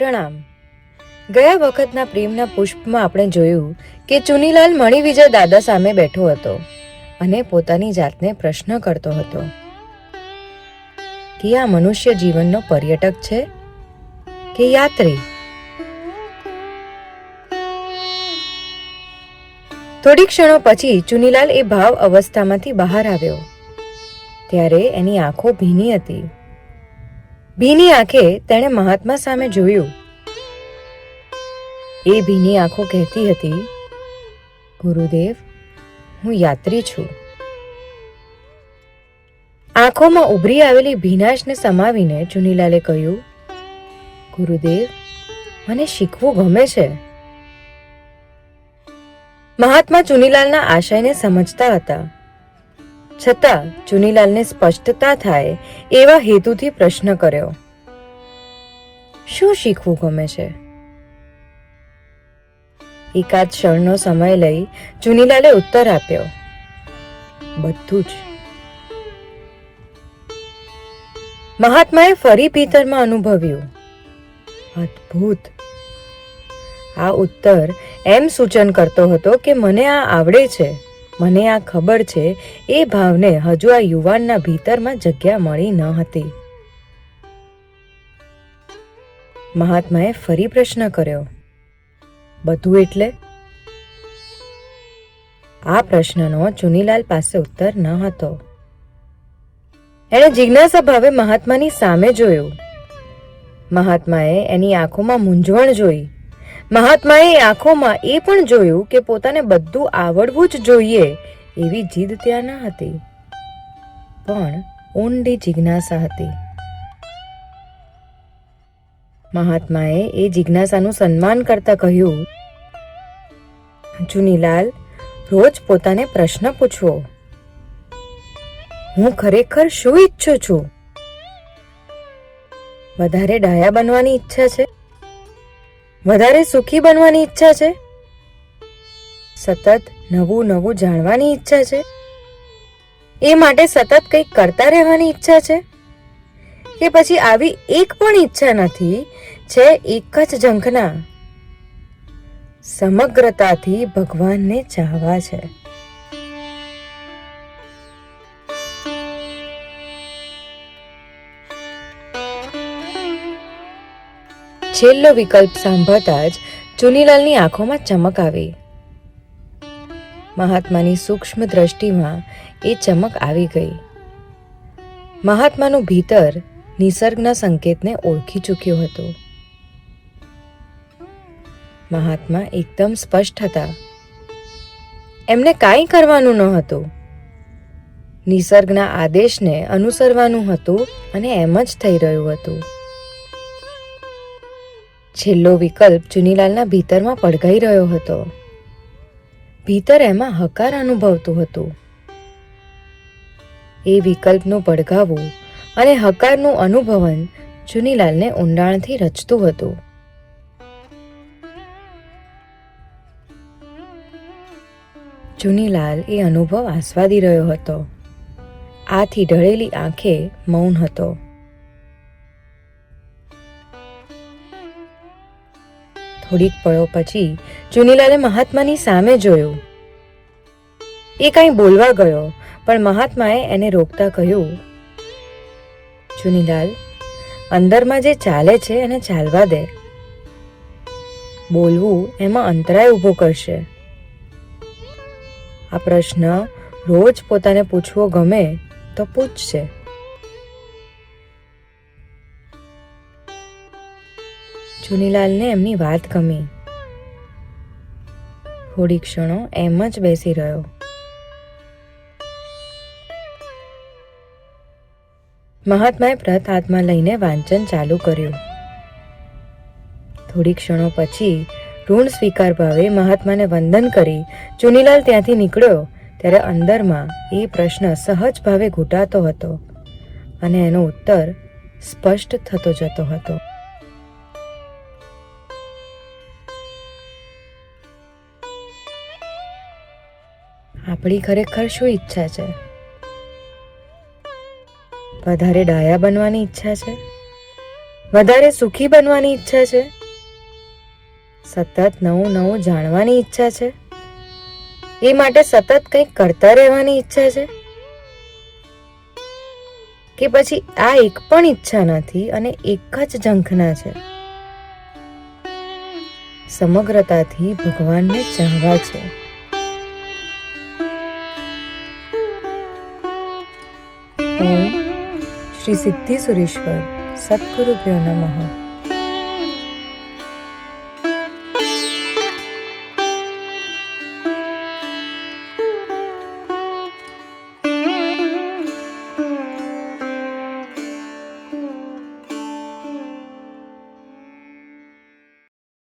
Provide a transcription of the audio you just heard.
પ્રણામ. ગયા વખતના પ્રેમના પુષ્પમાં આપણે જોયું કે ચુનીલાલ મણિવિજય દાદા સામે બેઠો હતો અને પોતાની જાતને પ્રશ્ન કરતો હતો કે આ મનુષ્ય જીવનનો પર્યટક છે કે યાત્રી. થોડી ક્ષણો પછી ચુનીલાલ એ ભાવ અવસ્થામાંથી બહાર આવ્યો. ત્યારે એની આંખો ભીની હતી. ભીની આંખે તેણે મહાત્મા સામે જોયું. એ ભીની આંખો કહેતી હતી, ગુરુદેવ, હું યાત્રી છું. આંખોમાં ઉભરી આવેલી ભીનાશને સમાવીને ચુનીલાલે કહ્યું, ગુરુદેવ, મને શીખવું ગમે છે. મહાત્મા ચુનીલાલના આશયને સમજતા હતા, છતાં ચુનીલાલને સ્પષ્ટતા થાય એવા હેતુથી પ્રશ્ન કર્યો, શું શીખવું ગમે છે? એકાદ ક્ષણનો સમય લઈ ચુનીલાલે ઉત્તર આપ્યો, બધું જ. મહાત્માએ ફરી ભીતરમાં અનુભવ્યું, અદ્ભુત. આ ઉત્તર એમ સૂચન કરતો હતો કે મને આ આવડે છે, મને આ ખબર છે. એ ભાવને હજુ આ યુવાનના ભીતરમાં જગ્યા મળી ન હતી. મહાત્માએ ફરી પ્રશ્ન કર્યો, બધું એટલે? આ પ્રશ્નનો ચુનીલાલ પાસે ઉત્તર ન હતો. એણે જિજ્ઞાસા ભાવે મહાત્માની સામે જોયું. મહાત્માએ એની આંખોમાં મૂંઝવણ જોઈ. મહાત્માએ આંખોમાં એ પણ જોયું કે પોતાને બધું આવડવું જ જોઈએ એવી જીદ ત્યાં ન હતી, પણ ઊંડી જિજ્ઞાસા હતી. મહાત્માએ એ જિજ્ઞાસાનું સન્માન કરતા કહ્યું, ચુનીલાલ, રોજ પોતાને પ્રશ્ન પૂછવો, હું ખરેખર શું ઈચ્છું છું? વધારે ડાયા બનવાની ઈચ્છા છે? વધારે સુખી બનવાની ઈચ્છા છે? સતત નવું નવું જાણવાની ઈચ્છા છે? એ માટે સતત કંઈક કરતા રહેવાની ઈચ્છા છે? કે પછી આવી એક પણ ઈચ્છા નથી, છે એક જ ઝંખના, સમગ્રતાથી ભગવાનને ચાહવા છે? છેલ્લો વિકલ્પ સાંભળતા જ ચુનીલાલની આંખોમાં ચમક આવી. મહાત્માની સૂક્ષ્મ દ્રષ્ટિમાં એ ચમક આવી ગઈ. મહાત્માનું ભીતર નિસર્ગના સંકેતને ઓળખી ચૂક્યું હતું. મહાત્મા એકદમ સ્પષ્ટ હતા. એમને કાંઈ કરવાનું ન હતું. નિસર્ગના આદેશને અનુસરવાનું હતું અને એમ જ થઈ રહ્યું હતું. છેલ્લો વિકલ્પ ચુનીલાલના ભીતરમાં પડઘાઈ રહ્યો હતો. ભીતર એમાં હકાર અનુભવતું હતું. એ વિકલ્પનું પડઘાવું અને હકારનું અનુભવન ચુનીલાલને ઊંડાણથી રચતું હતું. ચુનીલાલ એ અનુભવ આસ્વાદી રહ્યો હતો. આથી ઢળેલી આંખે મૌન હતો. થોડીક પળો પછી ચુનીલાલે મહાત્માની સામે જોયું. એ કંઈ બોલવા ગયો, પણ મહાત્માએ એને રોકતા કહ્યું, ચુનીલાલ, અંદરમાં જે ચાલે છે એને ચાલવા દે. બોલવું એમાં અંતરાય ઊભો કરશે. આ પ્રશ્ન રોજ પોતાને પૂછવો ગમે તો પૂછશે. ચુનીલાલને એમની વાત ગમી. થોડી ક્ષણો એમ જ બેસી રહ્યો. મહાત્માએ પ્રત હાથમાં લઈને વાંચન ચાલુ કર્યું. થોડી ક્ષણો પછી ઋણ સ્વીકાર ભાવે મહાત્માને વંદન કરી ચુનીલાલ ત્યાંથી નીકળ્યો ત્યારે અંદરમાં એ પ્રશ્ન સહજ ભાવે ઘૂંટાતો હતો અને એનો ઉત્તર સ્પષ્ટ થતો જતો હતો. આપણી ખરેખર શું ઈચ્છા છે? વધારે ડાયા બનવાની ઈચ્છા છે? વધારે સુખી બનવાની ઈચ્છા છે? સતત નવું નવું જાણવાની ઈચ્છા છે? એ માટે સતત કંઈક કરતા રહેવાની ઈચ્છા છે? કે પછી આ એક પણ ઈચ્છા નથી અને એક જ ઝંખના છે? સમગ્રતાથી ભગવાનને ચાહવા છે. ઓમ શ્રી સિદ્ધિ સુરેશ્વર સદગુરુભ્યો નમઃ.